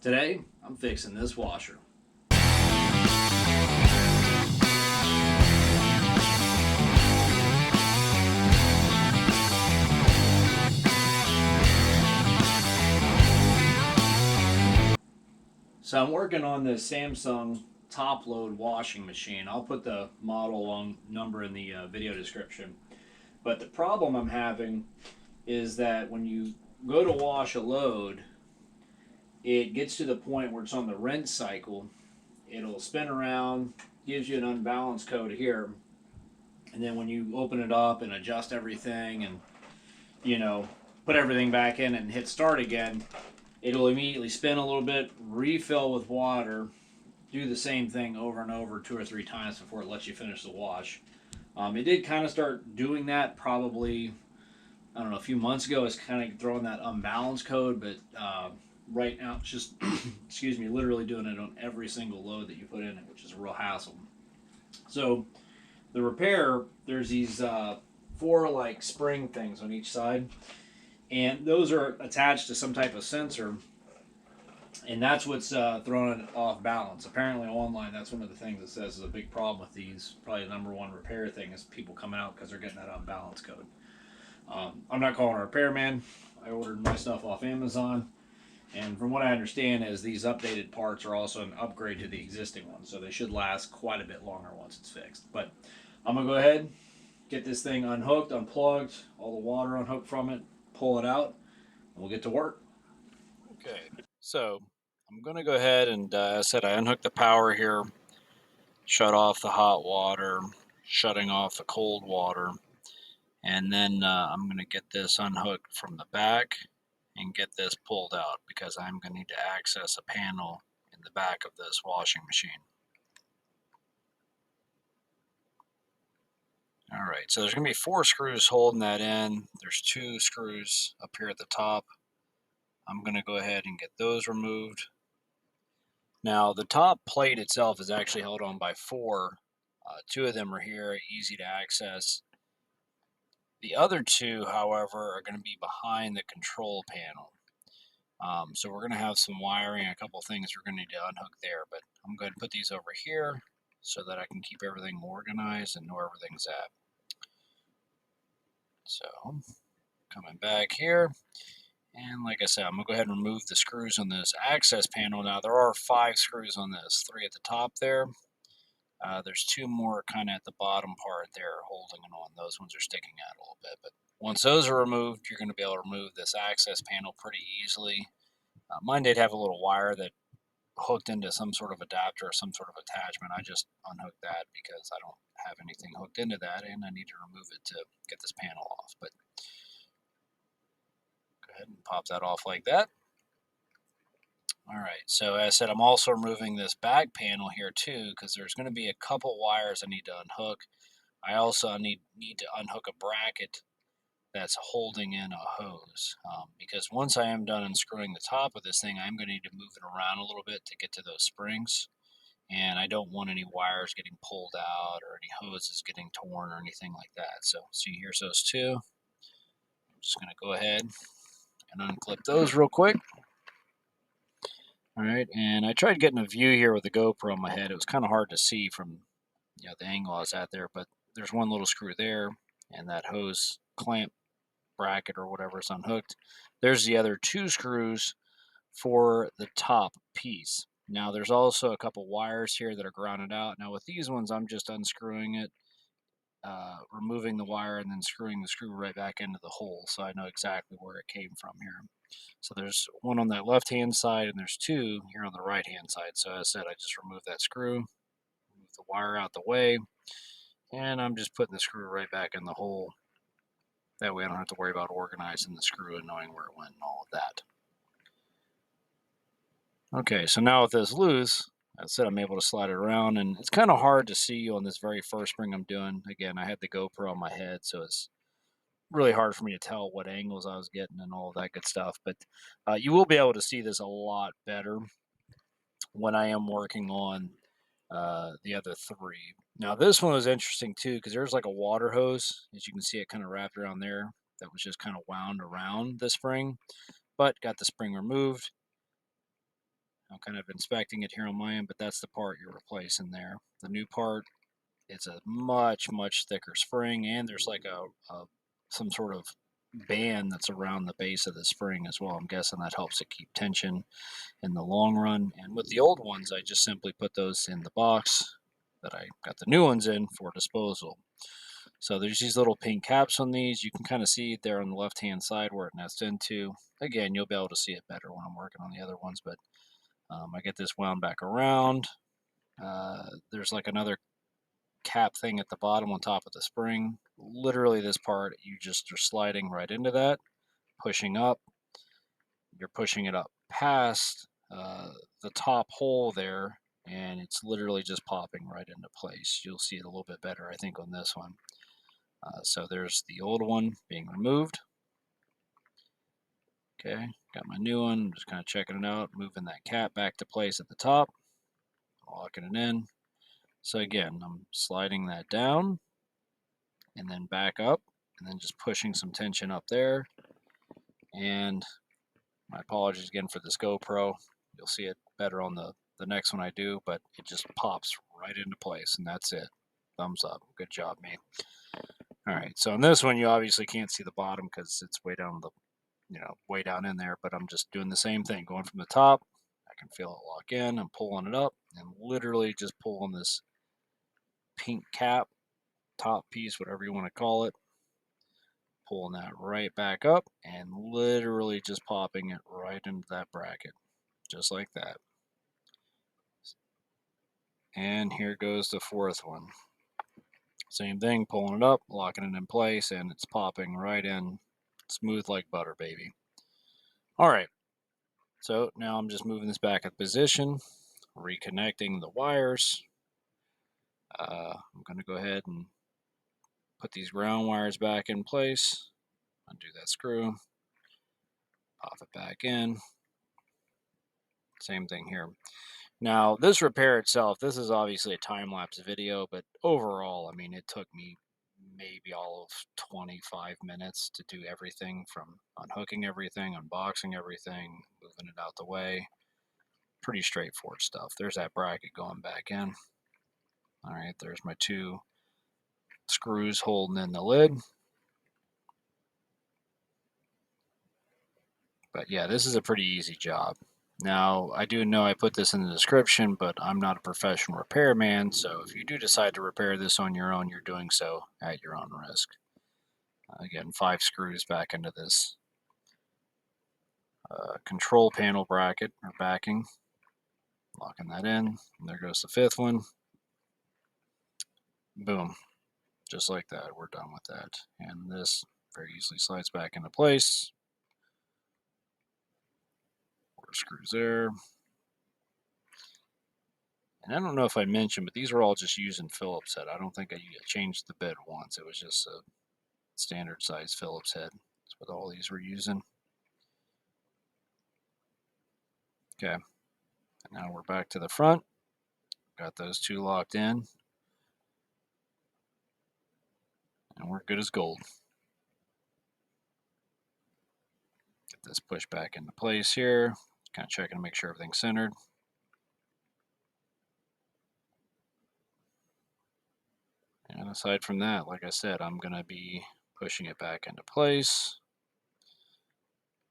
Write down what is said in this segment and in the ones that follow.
Today, I'm fixing this washer. So I'm working on this Samsung top load washing machine. I'll put the model on number in the video description. But the problem I'm having is that when you go to wash a load, it gets to the point where it's on the rinse cycle. It'll spin around, gives you an unbalanced code here, and then when you open it up and adjust everything and you know put everything back in and hit start again, it'll immediately spin a little bit, refill with water, do the same thing over and over 2 or 3 times before it lets you finish the wash. It did kind of start doing that probably, I don't know, a few months ago. It's kind of throwing that unbalanced code, but right now it's just, excuse me, literally doing it on every single load that you put in it, which is a real hassle. So the repair, there's these four like spring things on each side, and those are attached to some type of sensor, and that's what's throwing it off balance. Apparently, online, that's one of the things that says is a big problem with these. Probably the number one repair thing is people coming out because they're getting that unbalance code. I'm not calling a repairman. I ordered my stuff off Amazon, and from what I understand, is these updated parts are also an upgrade to the existing ones, so they should last quite a bit longer once it's fixed. But I'm gonna go ahead, get this thing unhooked, unplugged, all the water unhooked from it, pull it out, and we'll get to work. Okay, so I'm going to go ahead and, as I said, I unhooked the power here, shut off the hot water, shutting off the cold water, and then I'm going to get this unhooked from the back and get this pulled out because I'm going to need to access a panel in the back of this washing machine. All right, so there's going to be 4 screws holding that in. There's 2 screws up here at the top. I'm going to go ahead and get those removed. Now, the top plate itself is actually held on by 4. 2 of them are here, easy to access. The other 2, however, are going to be behind the control panel. So we're going to have some wiring, a couple things we're going to need to unhook there, but I'm going to put these over here so that I can keep everything organized and know where everything's at. So, coming back here, and like I said, I'm going to go ahead and remove the screws on this access panel. Now, there are 5 screws on this, 3 at the top there. There's 2 more kind of at the bottom part there holding it on. Those ones are sticking out a little bit. But once those are removed, you're going to be able to remove this access panel pretty easily. Mine did have a little wire that hooked into some sort of adapter or some sort of attachment. I just unhooked that because I don't have anything hooked into that, and I need to remove it to get this panel off. But go ahead and pop that off like that. All right, so as I said, I'm also removing this back panel here too because there's going to be a couple wires I need to unhook. I also need to unhook a bracket that's holding in a hose because once I am done unscrewing the top of this thing, I'm going to need to move it around a little bit to get to those springs. And I don't want any wires getting pulled out or any hoses getting torn or anything like that. So see, here's those 2. I'm just going to go ahead and unclip those real quick. All right, and I tried getting a view here with the GoPro on my head. It was kind of hard to see from the angle I was at there, but there's one little screw there, and that hose clamp bracket or whatever is unhooked. There's the other 2 screws for the top piece. Now there's also a couple wires here that are grounded out. Now with these ones, I'm just unscrewing it, removing the wire, and then screwing the screw right back into the hole, so I know exactly where it came from here. So there's one on that left-hand side, and there's 2 here on the right-hand side. So as I said, I just removed that screw, move the wire out the way, and I'm just putting the screw right back in the hole. That way I don't have to worry about organizing the screw and knowing where it went and all of that. Okay, so now with this loose, as I said, I'm able to slide it around, and it's kind of hard to see on this very first spring I'm doing. Again, I had the GoPro on my head, so it's really hard for me to tell what angles I was getting and all of that good stuff. But you will be able to see this a lot better when I am working on the other 3. Now, this one was interesting too because there's like a water hose. As you can see, it kind of wrapped around there. That was just kind of wound around the spring, but got the spring removed. I'm kind of inspecting it here on my end, but that's the part you're replacing there. The new part, it's a much, much thicker spring, and there's like a some sort of band that's around the base of the spring as well. I'm guessing that helps it keep tension in the long run. And with the old ones, I just simply put those in the box that I got the new ones in for disposal. So there's these little pink caps on these. You can kind of see it there on the left-hand side where it nests into. Again, you'll be able to see it better when I'm working on the other ones, but I get this wound back around. There's like another cap thing at the bottom on top of the spring. Literally this part, you just are sliding right into that, pushing up. You're pushing it up past the top hole there, and it's literally just popping right into place. You'll see it a little bit better, I think, on this one. So there's the old one being removed. Okay, got my new one. I'm just kind of checking it out, moving that cap back to place at the top, locking it in. So again, I'm sliding that down and then back up, and then just pushing some tension up there. And my apologies again for this GoPro. You'll see it better on the next one I do, but it just pops right into place, and that's it. Thumbs up. Good job, me. All right, so in this one, you obviously can't see the bottom because it's way down way down in there, but I'm just doing the same thing, going from the top. I can feel it lock in. I'm pulling it up and literally just pulling this pink cap, top piece, whatever you want to call it, pulling that right back up and literally just popping it right into that bracket, just like that. And here goes the fourth one. Same thing, pulling it up, locking it in place, and it's popping right in, smooth like butter, baby. All right, so now I'm just moving this back in position, reconnecting the wires. I'm going to go ahead and put these ground wires back in place, undo that screw, pop it back in. Same thing here. Now, this repair itself, this is obviously a time-lapse video, but overall, I mean, it took me maybe all of 25 minutes to do everything from unhooking everything, unboxing everything, moving it out the way. Pretty straightforward stuff. There's that bracket going back in. All right, there's my two screws holding in the lid. But yeah, this is a pretty easy job. Now, I do know I put this in the description, but I'm not a professional repairman, so if you do decide to repair this on your own, you're doing so at your own risk. Again, 5 screws back into this control panel bracket or backing. Locking that in. And there goes the 5th one. Boom. Just like that, we're done with that. And this very easily slides back into place. 4 screws there. And I don't know if I mentioned, but these were all just using Phillips head. I don't think I changed the bit once. It was just a standard size Phillips head. That's what all these were using. Okay. And now we're back to the front. Got those 2 locked in. And we're good as gold. Get this pushed back into place here. Kind of checking to make sure everything's centered. And aside from that, like I said, I'm going to be pushing it back into place.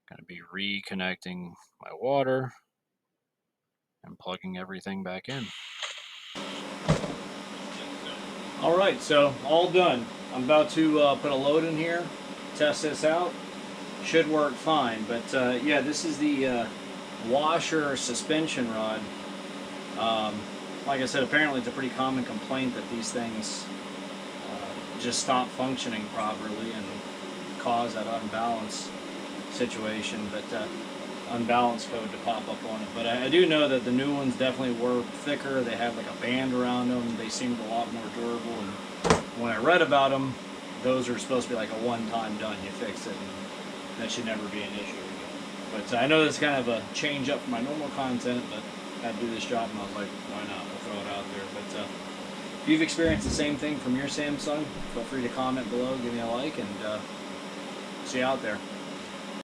Going to be reconnecting my water and plugging everything back in. All right, so all done. I'm about to put a load in here, test this out. Should work fine, but yeah, this is the washer suspension rod. Like I said, apparently it's a pretty common complaint that these things just stop functioning properly and cause that unbalance situation, but unbalanced code to pop up on it. But I do know that the new ones definitely were thicker. They had like a band around them. They seemed a lot more durable. And when I read about them, those are supposed to be like a one-time done. You fix it, and that should never be an issue again. But I know that's kind of a change up from my normal content, but I had to do this job, and I was like, why not? We'll throw it out there. But if you've experienced the same thing from your Samsung, feel free to comment below, give me a like, and see you out there.